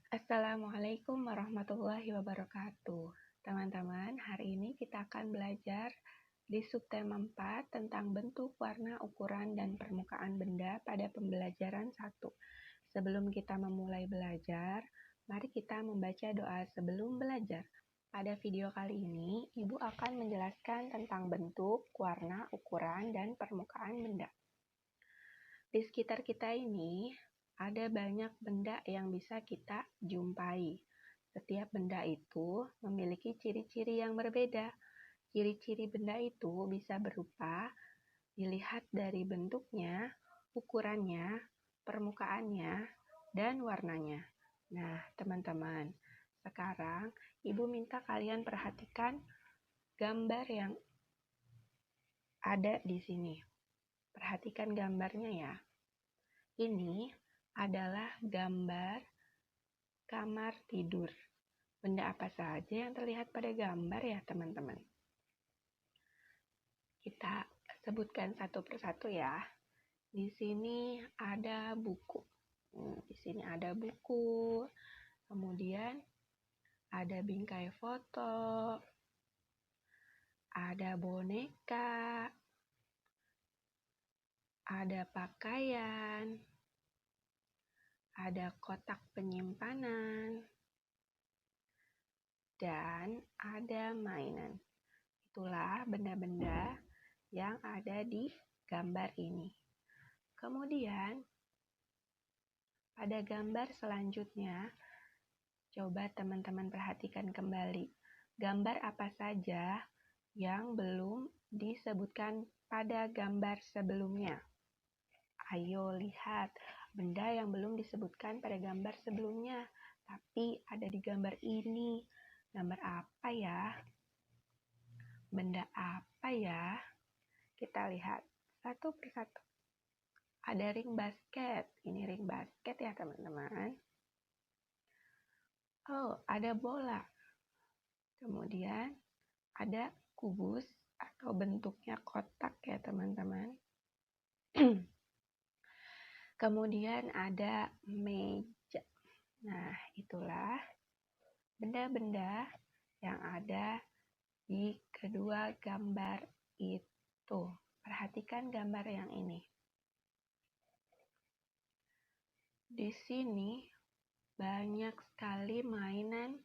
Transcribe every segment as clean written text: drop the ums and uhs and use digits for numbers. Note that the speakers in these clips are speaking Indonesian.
Assalamualaikum warahmatullahi wabarakatuh. Teman-teman, hari ini kita akan belajar di subtema 4 tentang bentuk, warna, ukuran, dan permukaan benda pada pembelajaran 1. Sebelum kita memulai belajar, mari kita membaca doa sebelum belajar. Pada video kali ini, Ibu akan menjelaskan tentang bentuk, warna, ukuran, dan permukaan benda. Di sekitar kita ini, ada banyak benda yang bisa kita jumpai. Setiap benda itu memiliki ciri-ciri yang berbeda. Ciri-ciri benda itu bisa berupa dilihat dari bentuknya, ukurannya, permukaannya, dan warnanya. Nah, teman-teman, sekarang Ibu minta kalian perhatikan gambar yang ada di sini. Perhatikan gambarnya ya. Ini adalah gambar kamar tidur. Benda apa saja yang terlihat pada gambar ya, teman-teman? Kita sebutkan satu persatu ya. Di sini ada buku. Kemudian ada bingkai foto, ada boneka, ada pakaian, ada kotak penyimpanan, dan ada mainan. Itulah benda-benda yang ada di gambar ini. Kemudian, pada gambar selanjutnya, coba teman-teman perhatikan kembali. Gambar apa saja yang belum disebutkan pada gambar sebelumnya? Ayo lihat, benda yang belum disebutkan pada gambar sebelumnya, tapi ada di gambar ini. Gambar apa ya? Benda apa ya? Kita lihat satu persatu. Ada ring basket. Ini ring basket ya, teman-teman. Oh, ada bola. Kemudian ada kubus atau bentuknya kotak ya, teman-teman. Kemudian ada meja. Nah, itulah benda-benda yang ada di kedua gambar itu. Perhatikan gambar yang ini. Di sini banyak sekali mainan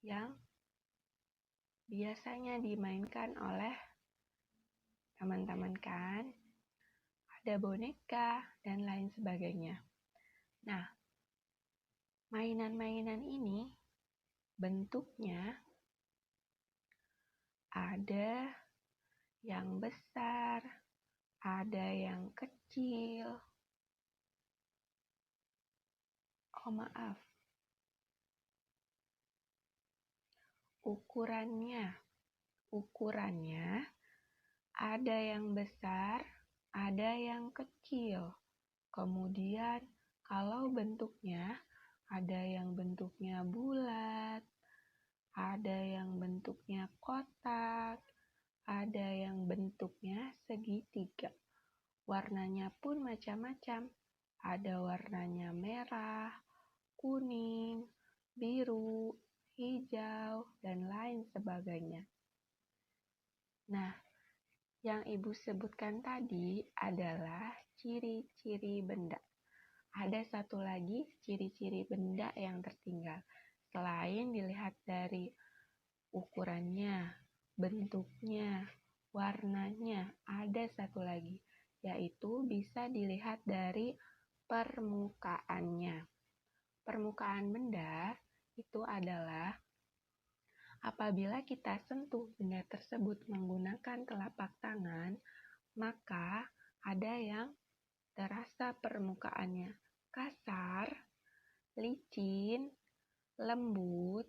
yang biasanya dimainkan oleh teman-teman kan. Ada boneka dan lain sebagainya. Nah, mainan-mainan ini bentuknya ada yang besar, ada yang kecil. Oh, maaf. Ukurannya ada yang besar, ada yang kecil. Kemudian kalau bentuknya ada yang bentuknya bulat, ada yang bentuknya kotak, ada yang bentuknya segitiga. Warnanya pun macam-macam. Ada warnanya merah, kuning, biru, hijau, dan lain sebagainya. Nah, yang Ibu sebutkan tadi adalah ciri-ciri benda. Ada satu lagi ciri-ciri benda yang tertinggal. Selain dilihat dari ukurannya, bentuknya, warnanya, ada satu lagi, yaitu bisa dilihat dari permukaannya. Permukaan benda itu adalah apabila kita sentuh benda tersebut menggunakan telapak tangan, maka ada yang terasa permukaannya kasar, licin, lembut,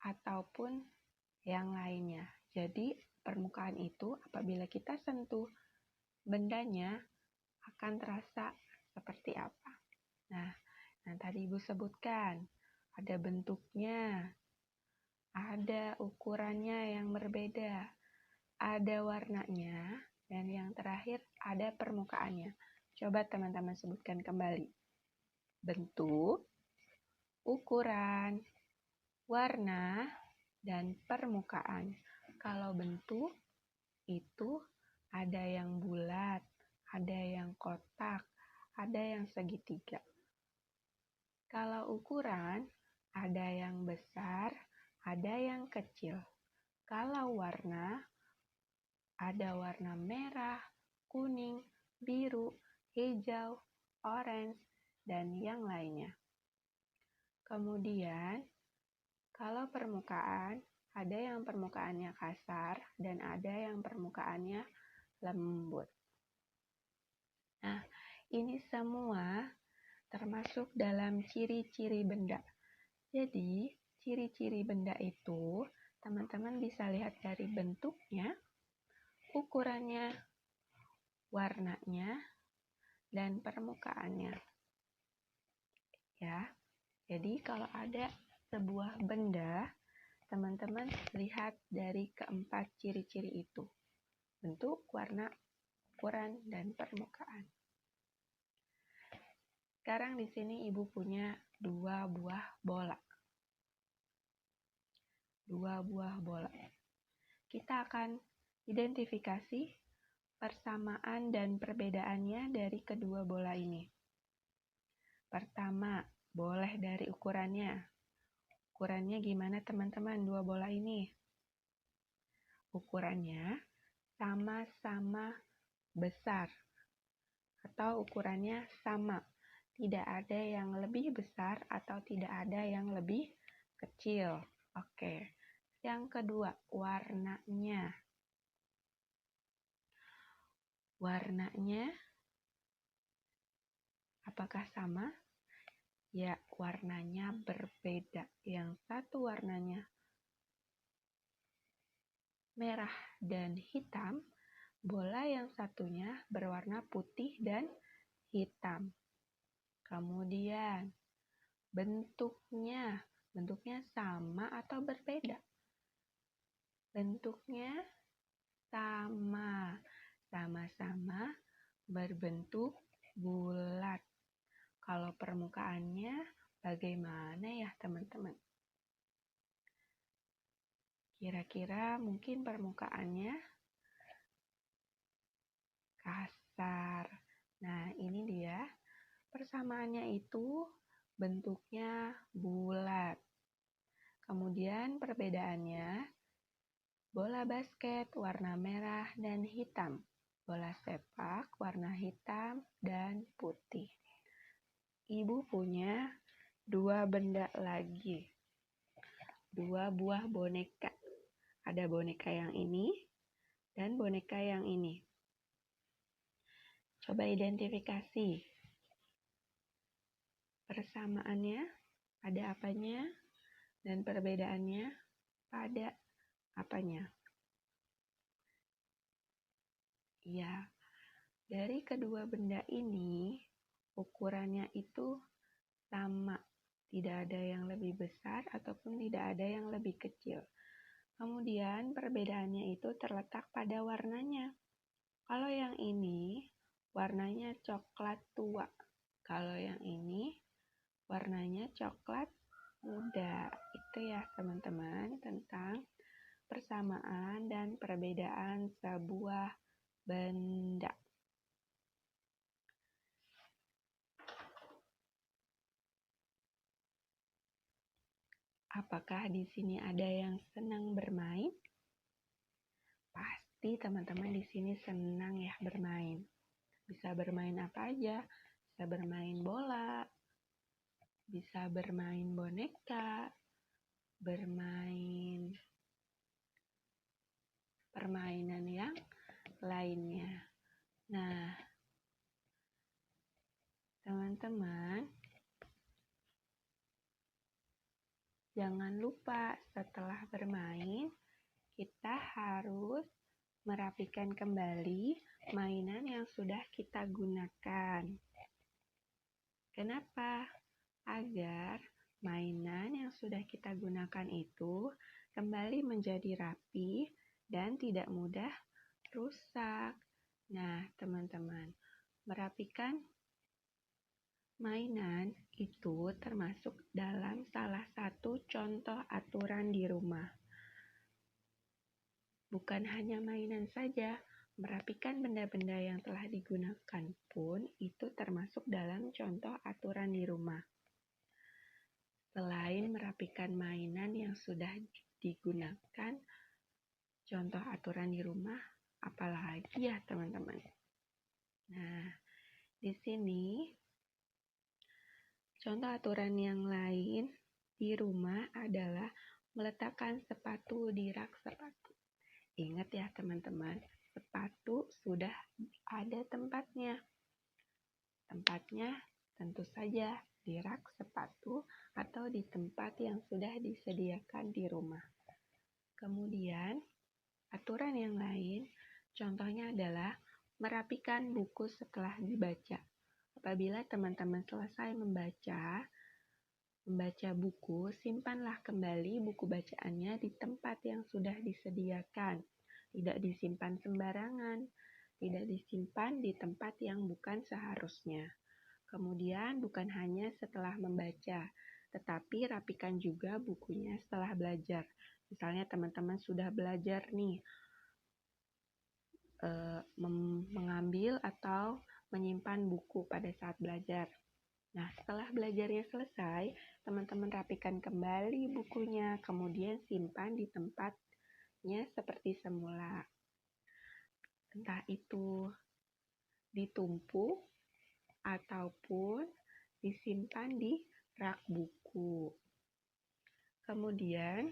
ataupun yang lainnya. Jadi, permukaan itu apabila kita sentuh bendanya akan terasa seperti apa. Nah, yang tadi Ibu sebutkan, ada bentuknya, ada ukurannya yang berbeda, ada warnanya, dan yang terakhir ada permukaannya. Coba teman-teman sebutkan kembali. bentuk, ukuran, warna, dan permukaan. Kalau bentuk itu ada yang bulat, ada yang kotak, ada yang segitiga. Kalau ukuran ada yang besar, ada yang kecil. Kalau warna ada warna merah, kuning, biru, hijau, orange, dan yang lainnya. Kemudian, kalau permukaan, ada yang permukaannya kasar dan ada yang permukaannya lembut. Nah, ini semua termasuk dalam ciri-ciri benda. Jadi, ciri-ciri benda itu teman-teman bisa lihat dari bentuknya, ukurannya, warnanya, dan permukaannya. Ya. Jadi kalau ada sebuah benda, teman-teman lihat dari keempat ciri-ciri itu. Bentuk, warna, ukuran, dan permukaan. Sekarang di sini Ibu punya 2 buah bola. 2 buah bola. Kita akan identifikasi persamaan dan perbedaannya dari kedua bola ini. Pertama, boleh dari ukurannya. Ukurannya gimana teman-teman 2 bola ini? Ukurannya sama-sama besar atau ukurannya sama. Tidak ada yang lebih besar atau tidak ada yang lebih kecil. Oke. Yang kedua, warnanya. Warnanya apakah sama? Ya, warnanya berbeda. Yang satu warnanya merah dan hitam, bola yang satunya berwarna putih dan hitam. Kemudian, bentuknya sama atau berbeda? Bentuknya sama-sama berbentuk bulat. Kalau permukaannya bagaimana ya teman-teman? Kira-kira mungkin permukaannya kasar. Nah, ini dia. Persamaannya itu bentuknya bulat. Kemudian perbedaannya, bola basket warna merah dan hitam. Bola sepak warna hitam dan putih. Ibu punya 2 benda lagi. 2 buah boneka. Ada boneka yang ini dan boneka yang ini. Coba identifikasi. Persamaannya pada apanya dan perbedaannya pada apanya? Ya, dari kedua benda ini ukurannya itu sama. Tidak ada yang lebih besar ataupun tidak ada yang lebih kecil. Kemudian perbedaannya itu terletak pada warnanya. Kalau yang ini warnanya coklat tua. Kalau yang ini warnanya coklat muda. Itu ya teman-teman tentang persamaan dan perbedaan sebuah benda. Apakah di sini ada yang senang bermain? Pasti teman-teman di sini senang ya bermain. Bisa bermain apa aja? Bisa bermain bola, bisa bermain boneka, bermain permainan yang lainnya. Nah, teman-teman, jangan lupa setelah bermain, kita harus merapikan kembali mainan yang sudah kita gunakan. Kenapa? Agar mainan yang sudah kita gunakan itu kembali menjadi rapi dan tidak mudah rusak. Nah, teman-teman, merapikan mainan itu termasuk dalam salah satu contoh aturan di rumah. Bukan hanya mainan saja, merapikan benda-benda yang telah digunakan pun itu termasuk dalam contoh aturan di rumah. Selain merapikan mainan yang sudah digunakan, contoh aturan di rumah, apalagi ya teman-teman? Nah, di sini contoh aturan yang lain di rumah adalah meletakkan sepatu di rak sepatu. Ingat ya teman-teman, sepatu sudah ada tempatnya. Tempatnya tentu saja di rak sepatu atau di tempat yang sudah disediakan di rumah. Kemudian, aturan yang lain, contohnya adalah merapikan buku setelah dibaca. Apabila teman-teman selesai membaca buku, simpanlah kembali buku bacaannya di tempat yang sudah disediakan. Tidak disimpan sembarangan, tidak disimpan di tempat yang bukan seharusnya. Kemudian bukan hanya setelah membaca, tetapi rapikan juga bukunya setelah belajar. Misalnya teman-teman sudah belajar nih, mengambil atau menyimpan buku pada saat belajar. Nah, setelah belajarnya selesai, teman-teman rapikan kembali bukunya, kemudian simpan di tempatnya seperti semula. Entah itu ditumpuk ataupun disimpan di rak buku. Kemudian,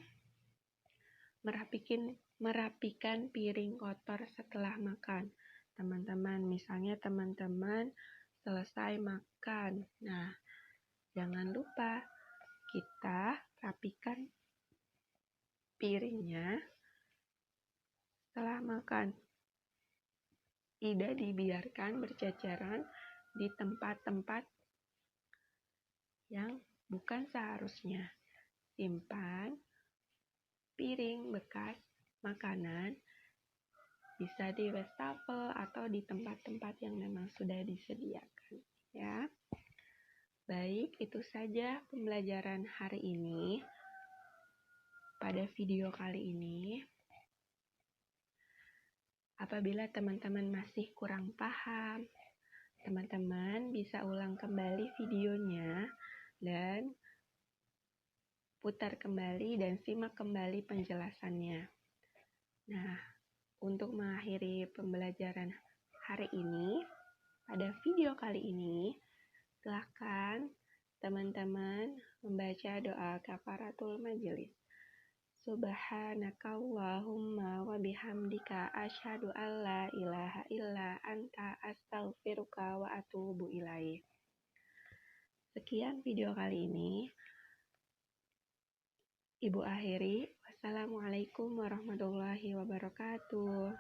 merapikan piring kotor setelah makan. Teman-teman, misalnya teman-teman selesai makan. Nah, jangan lupa kita rapikan piringnya setelah makan. Tidak dibiarkan berceceran di tempat-tempat yang bukan seharusnya. Simpan piring bekas makanan bisa di wastafel atau di tempat-tempat yang memang sudah disediakan, ya. Baik, itu saja pembelajaran hari ini. Pada video kali ini, apabila teman-teman masih kurang paham, teman-teman bisa ulang kembali videonya dan putar kembali dan simak kembali penjelasannya. Nah, untuk mengakhiri pembelajaran hari ini, pada video kali ini, silakan teman-teman membaca doa kafaratul majelis. Subhanakallahumma wa bihamdika asyhadu an la ilaha illa anta astaghfiruka wa atubu ilaik. Sekian video kali ini. Ibu akhiri. Wassalamualaikum warahmatullahi wabarakatuh.